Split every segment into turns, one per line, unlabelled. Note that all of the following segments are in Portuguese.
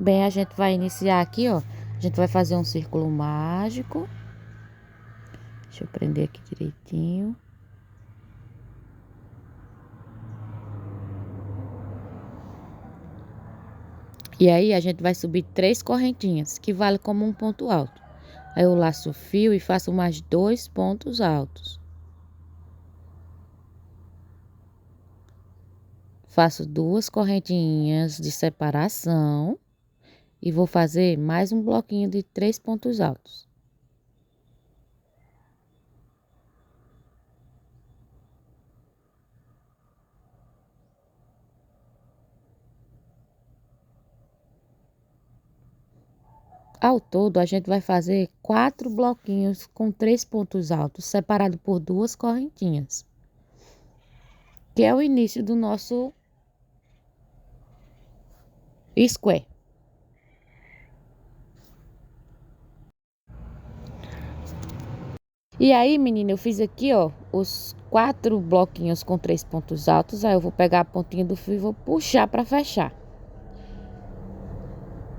Bem, a gente vai iniciar aqui, ó. A gente vai fazer um círculo mágico. Deixa eu prender aqui direitinho. E aí, a gente vai subir 3 correntinhas, que vale como um ponto alto. Aí eu laço o fio e faço mais 2 pontos altos. Faço 2 correntinhas de separação. E vou fazer mais um bloquinho de 3 pontos altos. Ao todo, a gente vai fazer 4 bloquinhos com 3 pontos altos, separado por 2 correntinhas. Que é o início do nosso square. E aí, menina, eu fiz aqui, ó, os 4 bloquinhos com 3 pontos altos. Aí eu vou pegar a pontinha do fio e vou puxar para fechar.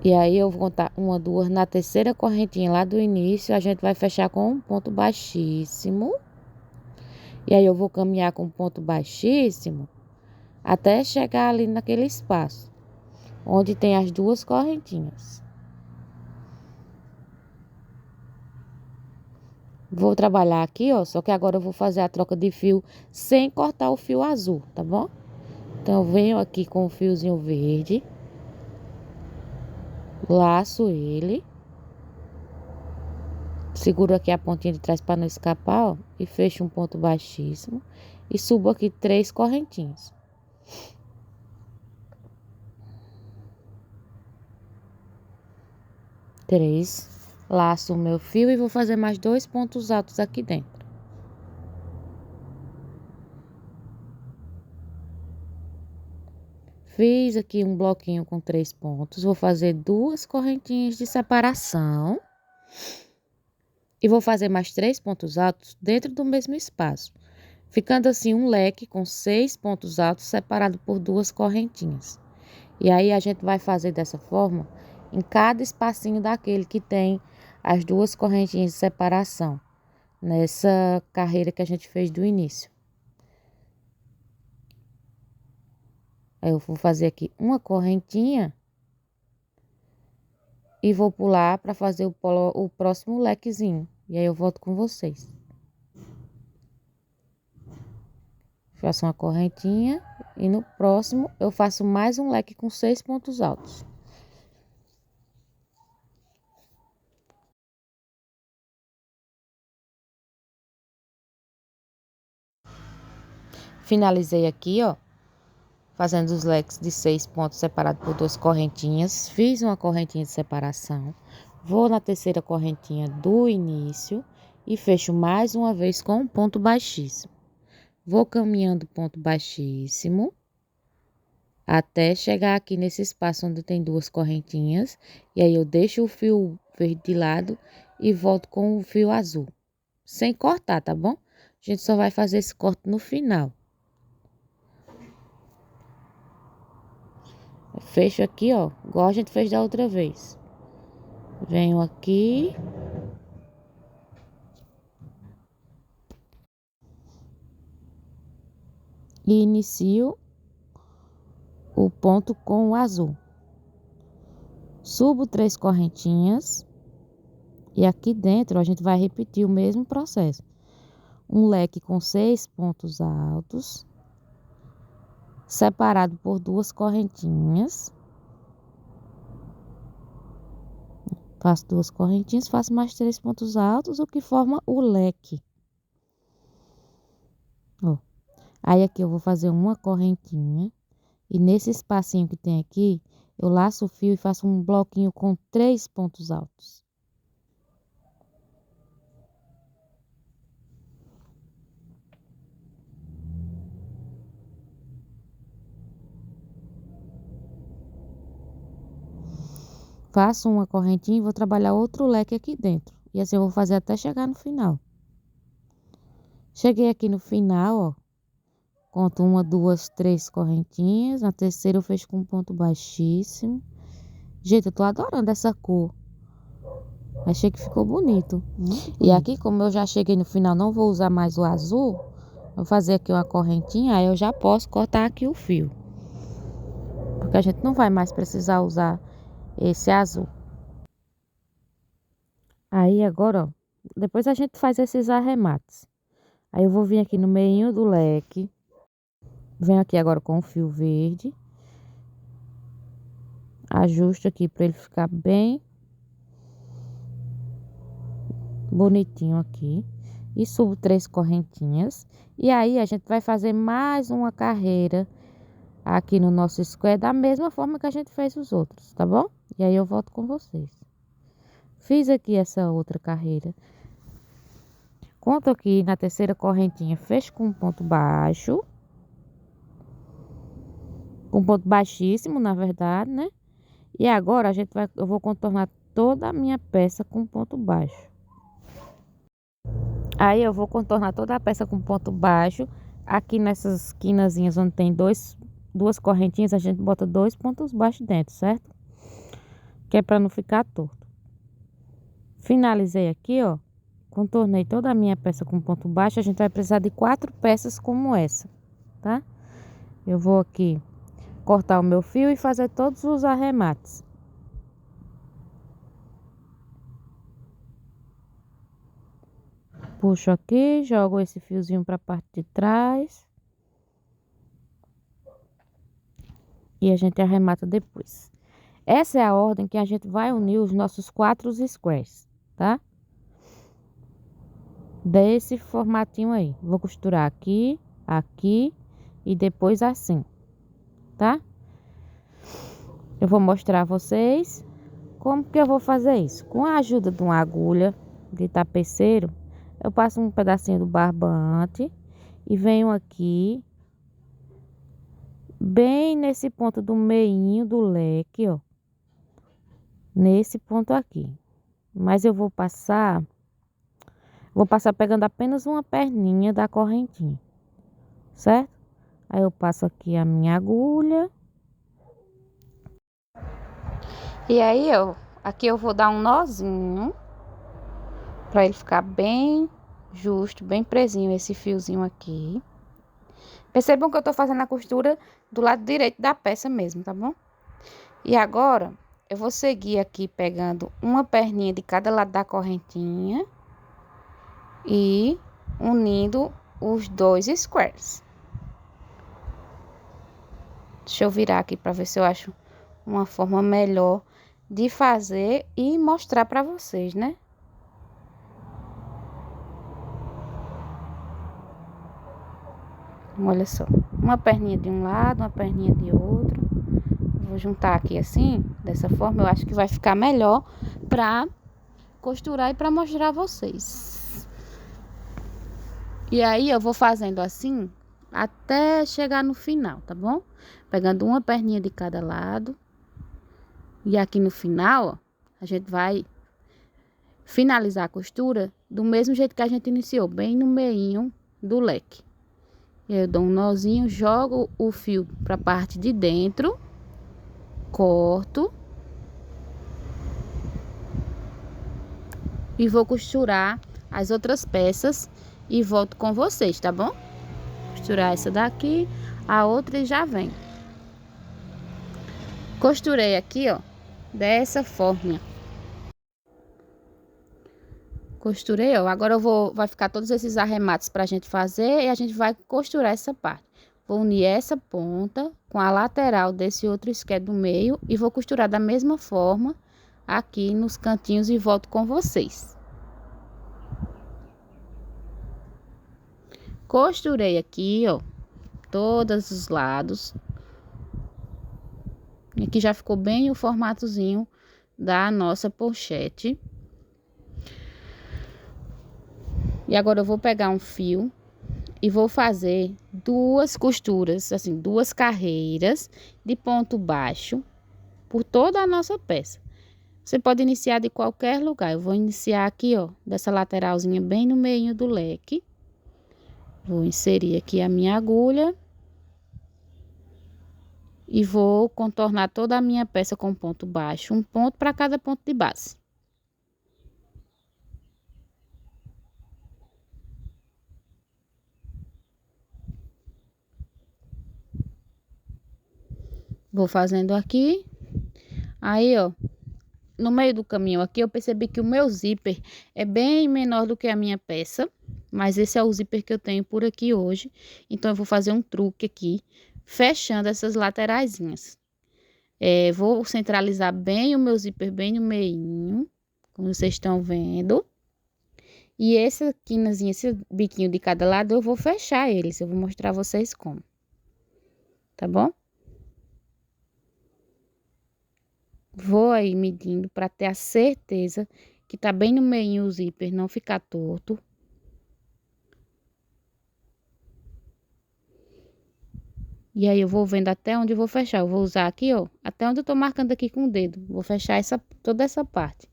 E aí eu vou contar 1, 2, na terceira correntinha lá do início, a gente vai fechar com um ponto baixíssimo. E aí eu vou caminhar com um ponto baixíssimo até chegar ali naquele espaço, onde tem as 2 correntinhas. Vou trabalhar aqui, ó, só que agora eu vou fazer a troca de fio sem cortar o fio azul, tá bom? Então eu venho aqui com o fiozinho verde, laço ele, seguro aqui a pontinha de trás para não escapar, ó, e fecho um ponto baixíssimo e subo aqui 3 correntinhas. Três, laço o meu fio e vou fazer mais 2 pontos altos aqui dentro. Fiz aqui um bloquinho com 3 pontos, vou fazer 2 correntinhas de separação. E vou fazer mais 3 pontos altos dentro do mesmo espaço, ficando assim um leque com 6 pontos altos separado por 2 correntinhas. E aí a gente vai fazer dessa forma em cada espacinho daquele que tem as 2 correntinhas de separação, nessa carreira que a gente fez do início. Aí eu vou fazer aqui uma correntinha e vou pular para fazer o próximo lequezinho. E aí eu volto com vocês. Faço uma correntinha e no próximo eu faço mais um leque com 6 pontos altos. Finalizei aqui, ó, fazendo os leques de 6 pontos separados por 2 correntinhas. Fiz uma correntinha de separação. Vou na terceira correntinha do início e fecho mais uma vez com um ponto baixíssimo. Vou caminhando ponto baixíssimo até chegar aqui nesse espaço onde tem 2 correntinhas. E aí eu deixo o fio verde de lado e volto com o fio azul. Sem cortar, tá bom? A gente só vai fazer esse corte no final. Fecho aqui, ó, igual a gente fez da outra vez. Venho aqui. E inicio o ponto com o azul. Subo 3 correntinhas. E aqui dentro a gente vai repetir o mesmo processo. Um leque com 6 pontos altos, separado por 2 correntinhas. Faço 2 correntinhas, faço mais 3 pontos altos, o que forma o leque. Ó. Aí aqui eu vou fazer uma correntinha. E nesse espacinho que tem aqui, eu laço o fio e faço um bloquinho com 3 pontos altos. Faço uma correntinha e vou trabalhar outro leque aqui dentro. E assim eu vou fazer até chegar no final. Cheguei aqui no final, ó. Conto 1, 2, 3 correntinhas. Na terceira eu fecho com um ponto baixíssimo. Gente, eu tô adorando essa cor. Achei que ficou bonito. E aqui, como eu já cheguei no final, não vou usar mais o azul. Vou fazer aqui uma correntinha, aí eu já posso cortar aqui o fio. Porque a gente não vai mais precisar usar esse azul. Aí agora, ó, depois a gente faz esses arremates. Aí eu vou vir aqui no meio do leque. Venho aqui agora com o fio verde. Ajusto aqui para ele ficar bem bonitinho aqui. E subo 3 correntinhas. E aí a gente vai fazer mais uma carreira aqui no nosso square da mesma forma que a gente fez os outros, tá bom? E aí eu volto com vocês. Fiz aqui essa outra carreira. Conto aqui na terceira correntinha, fecho com um ponto baixo. Com um ponto baixíssimo, na verdade, né? E agora eu vou contornar toda a minha peça com ponto baixo. Aí eu vou contornar toda a peça com ponto baixo. Aqui nessas quinazinhas onde tem duas correntinhas, a gente bota 2 pontos baixos dentro, certo? Que é para não ficar torto. Finalizei aqui, ó. Contornei toda a minha peça com ponto baixo. A gente vai precisar de 4 peças como essa, tá? Eu vou aqui cortar o meu fio e fazer todos os arremates. Puxo aqui, jogo esse fiozinho para a parte de trás. E a gente arremata depois. Essa é a ordem que a gente vai unir os nossos 4 squares, tá? Desse formatinho aí. Vou costurar aqui, aqui e depois assim, tá? Eu vou mostrar a vocês como que eu vou fazer isso. Com a ajuda de uma agulha de tapeceiro, eu passo um pedacinho do barbante e venho aqui, bem nesse ponto do meinho do leque, ó. Nesse ponto aqui. Mas eu vou passar pegando apenas uma perninha da correntinha, certo? Aí eu passo aqui a minha agulha. E aí, aqui eu vou dar um nozinho para ele ficar bem justo, bem presinho esse fiozinho aqui. Percebam que eu tô fazendo a costura do lado direito da peça mesmo, tá bom? E agora, eu vou seguir aqui pegando uma perninha de cada lado da correntinha e unindo os 2 squares. Deixa eu virar aqui para ver se eu acho uma forma melhor de fazer e mostrar para vocês, né? Olha só, uma perninha de um lado, uma perninha de outro. Vou juntar aqui assim, dessa forma, eu acho que vai ficar melhor para costurar e para mostrar a vocês. E aí eu vou fazendo assim até chegar no final, tá bom? Pegando uma perninha de cada lado. E aqui no final, ó, a gente vai finalizar a costura do mesmo jeito que a gente iniciou, bem no meinho do leque. Eu dou um nozinho, jogo o fio para a parte de dentro, corto e vou costurar as outras peças e volto com vocês, tá bom? Costurar essa daqui, a outra e já vem. Costurei aqui, ó, dessa forma. Costurei, ó. Agora vai ficar todos esses arremates pra gente fazer e a gente vai costurar essa parte. Vou unir essa ponta com a lateral desse outro esquema do meio e vou costurar da mesma forma aqui nos cantinhos e volto com vocês. Costurei aqui, ó, todos os lados. Aqui já ficou bem o formatozinho da nossa pochete. E agora eu vou pegar um fio e vou fazer 2 costuras, assim, 2 carreiras de ponto baixo por toda a nossa peça. Você pode iniciar de qualquer lugar. Eu vou iniciar aqui, ó, dessa lateralzinha bem no meio do leque. Vou inserir aqui a minha agulha. E vou contornar toda a minha peça com ponto baixo, um ponto para cada ponto de base. Vou fazendo aqui. Aí, ó, no meio do caminho aqui, eu percebi que o meu zíper é bem menor do que a minha peça. Mas esse é o zíper que eu tenho por aqui hoje. Então, eu vou fazer um truque aqui, fechando essas lateraisinhas. Vou centralizar bem o meu zíper bem no meinho, como vocês estão vendo. E essa quinazinha, esse biquinho de cada lado, eu vou fechar eles. Eu vou mostrar a vocês como. Tá bom? Vou aí medindo para ter a certeza que tá bem no meio o zíper, não ficar torto. E aí eu vou vendo até onde eu vou fechar. Eu vou usar aqui, ó, até onde eu tô marcando aqui com o dedo. Vou fechar toda essa parte.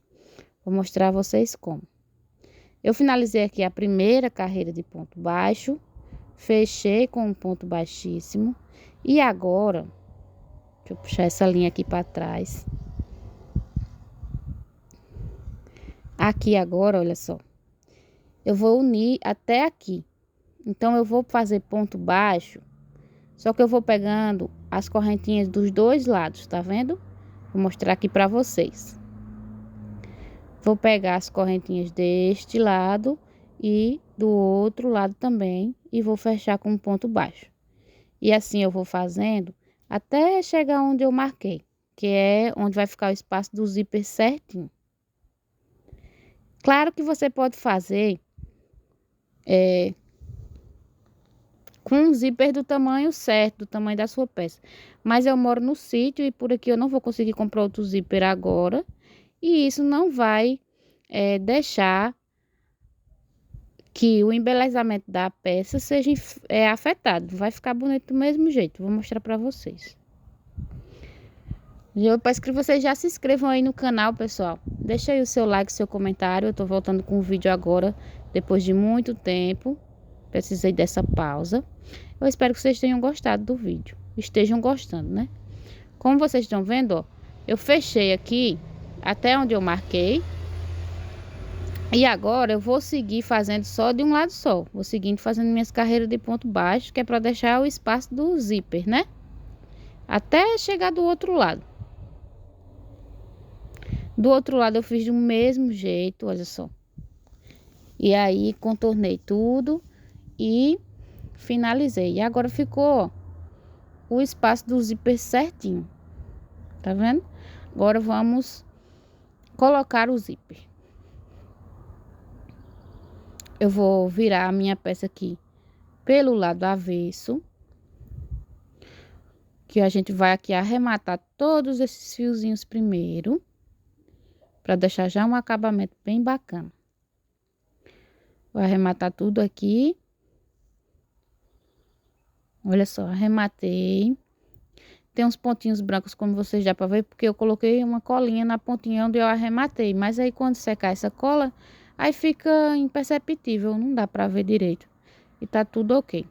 Vou mostrar a vocês como. Eu finalizei aqui a primeira carreira de ponto baixo, fechei com um ponto baixíssimo. E agora, deixa eu puxar essa linha aqui para trás. Aqui agora, olha só, eu vou unir até aqui. Então, eu vou fazer ponto baixo, só que eu vou pegando as correntinhas dos dois lados, tá vendo? Vou mostrar aqui para vocês. Vou pegar as correntinhas deste lado e do outro lado também e vou fechar com um ponto baixo. E assim eu vou fazendo até chegar onde eu marquei, que é onde vai ficar o espaço do zíper certinho. Claro que você pode fazer com um zíper do tamanho certo, do tamanho da sua peça. Mas eu moro no sítio e por aqui eu não vou conseguir comprar outro zíper agora. E isso não vai deixar que o embelezamento da peça seja afetado. Vai ficar bonito do mesmo jeito. Vou mostrar para vocês. Eu peço que vocês já se inscrevam aí no canal, pessoal. Deixa aí o seu like, seu comentário. Eu tô voltando com o vídeo agora, depois de muito tempo. Precisei dessa pausa. Eu espero que vocês tenham gostado do vídeo. Estejam gostando, né? Como vocês estão vendo, ó, eu fechei aqui até onde eu marquei. E agora eu vou seguir fazendo só de um lado só. Vou seguindo fazendo minhas carreiras de ponto baixo, que é para deixar o espaço do zíper, né? Até chegar do outro lado. Do outro lado eu fiz do mesmo jeito, olha só. E aí contornei tudo e finalizei. E agora ficou, ó, o espaço do zíper certinho. Tá vendo? Agora vamos colocar o zíper. Eu vou virar a minha peça aqui pelo lado avesso. Que a gente vai aqui arrematar todos esses fiozinhos primeiro. Para deixar já um acabamento bem bacana. Vou arrematar tudo aqui. Olha só, arrematei. Tem uns pontinhos brancos, como vocês já podem ver, porque eu coloquei uma colinha na pontinha onde eu arrematei. Mas aí quando secar essa cola, aí fica imperceptível, não dá pra ver direito. E tá tudo ok.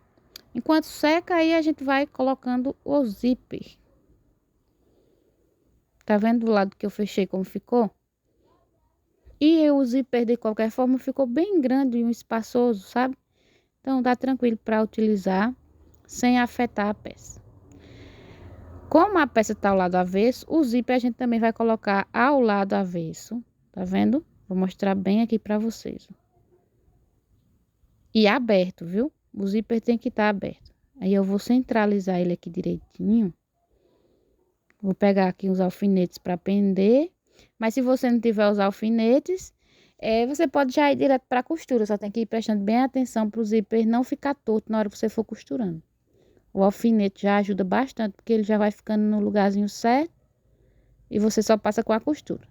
Enquanto seca, aí a gente vai colocando o zíper. Tá vendo do lado que eu fechei como ficou? E o zíper de qualquer forma ficou bem grande e um espaçoso, sabe? Então dá tranquilo para utilizar sem afetar a peça. Como a peça tá ao lado avesso, o zíper a gente também vai colocar ao lado avesso, tá vendo? Vou mostrar bem aqui para vocês. E aberto, viu? O zíper tem que estar aberto. Aí eu vou centralizar ele aqui direitinho. Vou pegar aqui os alfinetes para prender. Mas se você não tiver os alfinetes, você pode já ir direto para a costura. Só tem que ir prestando bem atenção para o zíper não ficar torto na hora que você for costurando. O alfinete já ajuda bastante, porque ele já vai ficando no lugarzinho certo. E você só passa com a costura.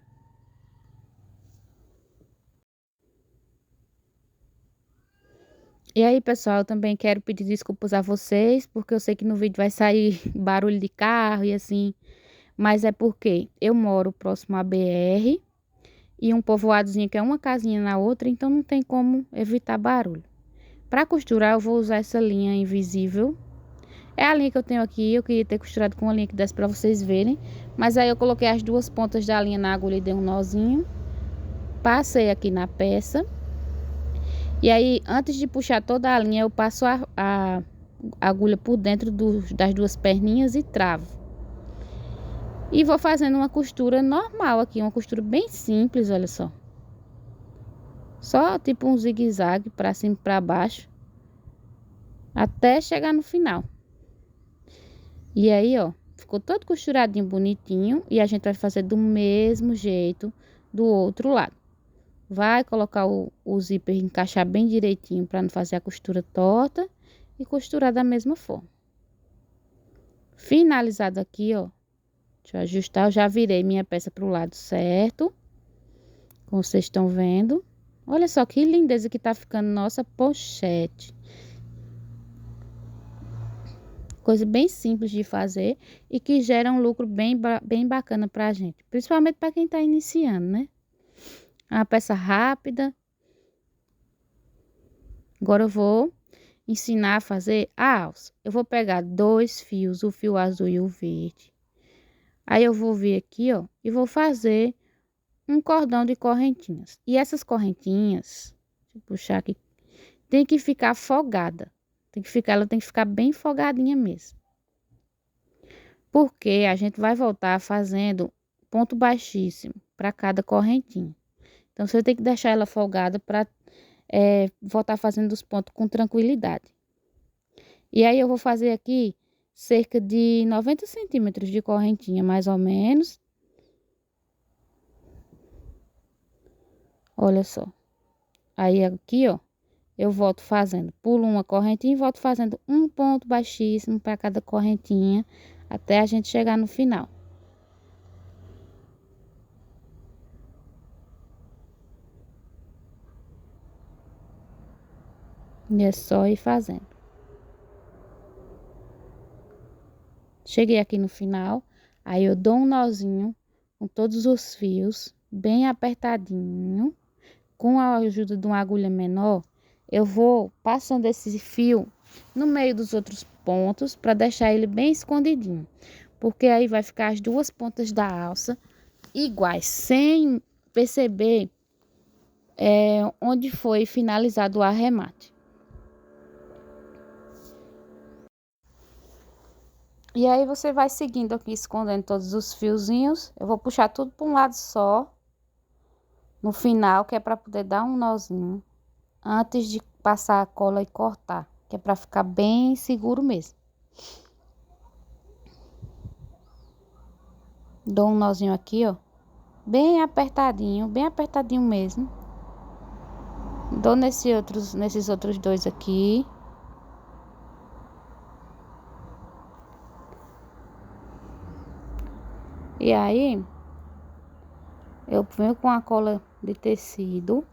E aí, pessoal, eu também quero pedir desculpas a vocês, porque eu sei que no vídeo vai sair barulho de carro e assim. Mas é porque eu moro próximo à BR e um povoadozinho que é uma casinha na outra, então não tem como evitar barulho. Para costurar, eu vou usar essa linha invisível. É a linha que eu tenho aqui, eu queria ter costurado com uma linha que desse pra vocês verem. Mas aí eu coloquei as duas pontas da linha na agulha e dei um nozinho. Passei aqui na peça. E aí, antes de puxar toda a linha, eu passo a agulha por dentro das duas perninhas e travo. E vou fazendo uma costura normal aqui, uma costura bem simples, olha só. Só tipo um zigue-zague pra cima e pra baixo. Até chegar no final. E aí, ó, ficou todo costuradinho, bonitinho. E a gente vai fazer do mesmo jeito do outro lado. Vai colocar o zíper, encaixar bem direitinho para não fazer a costura torta. E costurar da mesma forma. Finalizado aqui, ó. Deixa eu ajustar, eu já virei minha peça pro lado certo. Como vocês estão vendo. Olha só que lindeza que tá ficando nossa pochete. Coisa bem simples de fazer e que gera um lucro bem bacana pra gente. Principalmente para quem tá iniciando, né? É uma peça rápida. Agora eu vou ensinar a fazer a alça. Eu vou pegar dois fios, o fio azul e o verde. Aí eu vou vir aqui, ó, e vou fazer um cordão de correntinhas. E essas correntinhas, deixa eu puxar aqui, tem que ficar folgada. Ela tem que ficar bem folgadinha mesmo. Porque a gente vai voltar fazendo ponto baixíssimo para cada correntinha. Então, você tem que deixar ela folgada para voltar fazendo os pontos com tranquilidade. E aí, eu vou fazer aqui cerca de 90 centímetros de correntinha, mais ou menos. Olha só. Aí, aqui, ó, eu volto fazendo, pulo uma correntinha e volto fazendo um ponto baixíssimo para cada correntinha, até a gente chegar no final. E é só ir fazendo. Cheguei aqui no final, aí eu dou um nozinho com todos os fios, bem apertadinho. Com a ajuda de uma agulha menor, eu vou passando esse fio no meio dos outros pontos para deixar ele bem escondidinho. Porque aí vai ficar as duas pontas da alça iguais, sem perceber onde foi finalizado o arremate. E aí você vai seguindo aqui, escondendo todos os fiozinhos. Eu vou puxar tudo para um lado só, no final, que é para poder dar um nozinho, antes de passar a cola e cortar, que é para ficar bem seguro mesmo. Dou um nozinho aqui, ó, bem apertadinho mesmo. Dou nesses outros dois aqui. E aí, eu venho com a cola de tecido.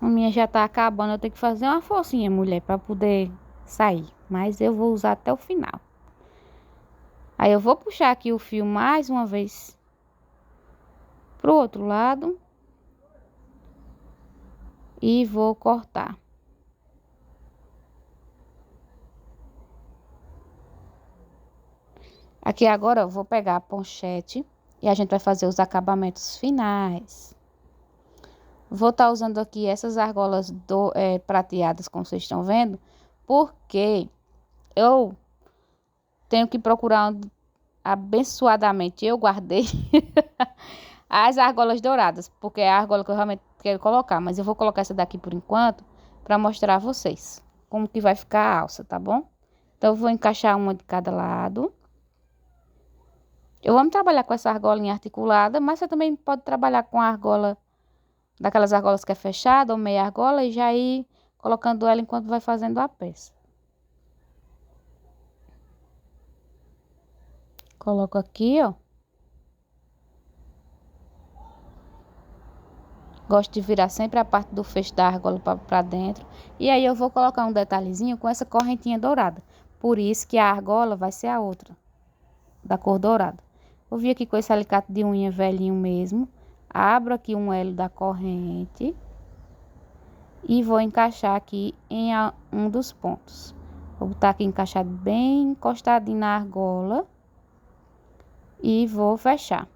A minha já tá acabando, eu tenho que fazer uma forcinha, mulher, para poder sair. Mas eu vou usar até o final. Aí eu vou puxar aqui o fio mais uma vez pro outro lado. E vou cortar. Aqui agora eu vou pegar a ponchete e a gente vai fazer os acabamentos finais. Vou estar usando aqui essas argolas prateadas, como vocês estão vendo, porque eu tenho que procurar abençoadamente. Eu guardei as argolas douradas, porque é a argola que eu realmente quero colocar. Mas eu vou colocar essa daqui por enquanto, para mostrar a vocês como que vai ficar a alça, tá bom? Então, eu vou encaixar uma de cada lado. Eu amo trabalhar com essa argolinha articulada, mas você também pode trabalhar com a argola, daquelas argolas que é fechada ou meia argola, e já ir colocando ela enquanto vai fazendo a peça. Coloco aqui, ó. Gosto de virar sempre a parte do fecho da argola para dentro. E aí eu vou colocar um detalhezinho com essa correntinha dourada. Por isso que a argola vai ser a outra, da cor dourada. Vou vir aqui com esse alicate de unha velhinho mesmo. Abro aqui um elo da corrente. E vou encaixar aqui em um dos pontos. Vou botar aqui encaixado bem encostadinho na argola. E vou fechar.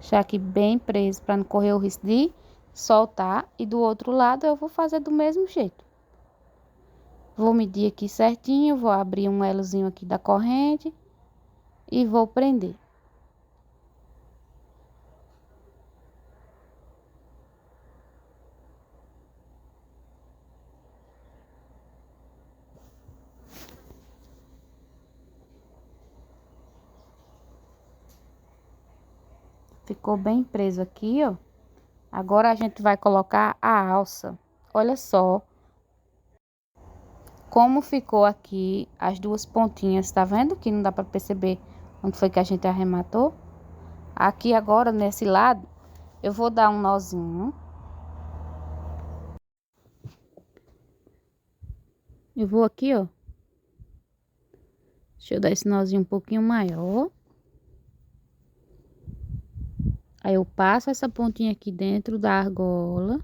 Deixar aqui bem preso para não correr o risco de soltar. E do outro lado eu vou fazer do mesmo jeito. Vou medir aqui certinho, vou abrir um elozinho aqui da corrente e vou prender. Ficou bem preso aqui, ó. Agora a gente vai colocar a alça. Olha só como ficou aqui as duas pontinhas, tá vendo? Que não dá para perceber onde foi que a gente arrematou. Aqui agora, nesse lado, eu vou dar um nozinho. Eu vou aqui, ó. Deixa eu dar esse nozinho um pouquinho maior. Aí eu passo essa pontinha aqui dentro da argola.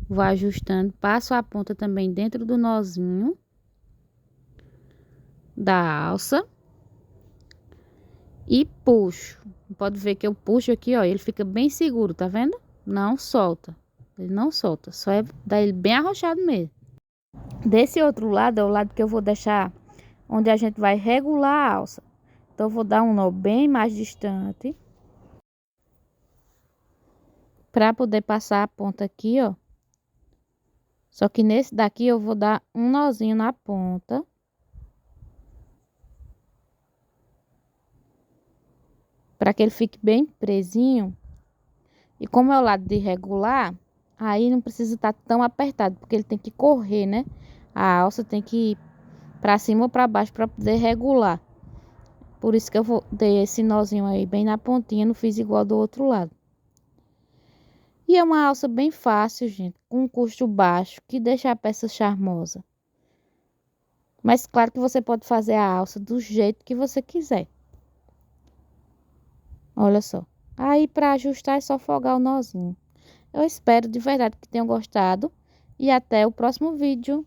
Vou ajustando, passo a ponta também dentro do nozinho da alça. E puxo. Pode ver que eu puxo aqui, ó. Ele fica bem seguro, tá vendo? Não solta. Ele não solta. Só é dar ele bem arrochado mesmo. Desse outro lado é o lado que eu vou deixar onde a gente vai regular a alça. Então, eu vou dar um nó bem mais distante. Pra poder passar a ponta aqui, ó. Só que nesse daqui eu vou dar um nozinho na ponta. Para que ele fique bem presinho. E como é o lado de regular, aí não precisa estar tão apertado, porque ele tem que correr, né? A alça tem que ir para cima ou para baixo para poder regular. Por isso que eu dei esse nozinho aí bem na pontinha, não fiz igual do outro lado. E é uma alça bem fácil, gente, com um custo baixo, que deixa a peça charmosa. Mas claro que você pode fazer a alça do jeito que você quiser. Olha só. Aí para ajustar é só folgar o nozinho. Eu espero de verdade que tenham gostado e até o próximo vídeo.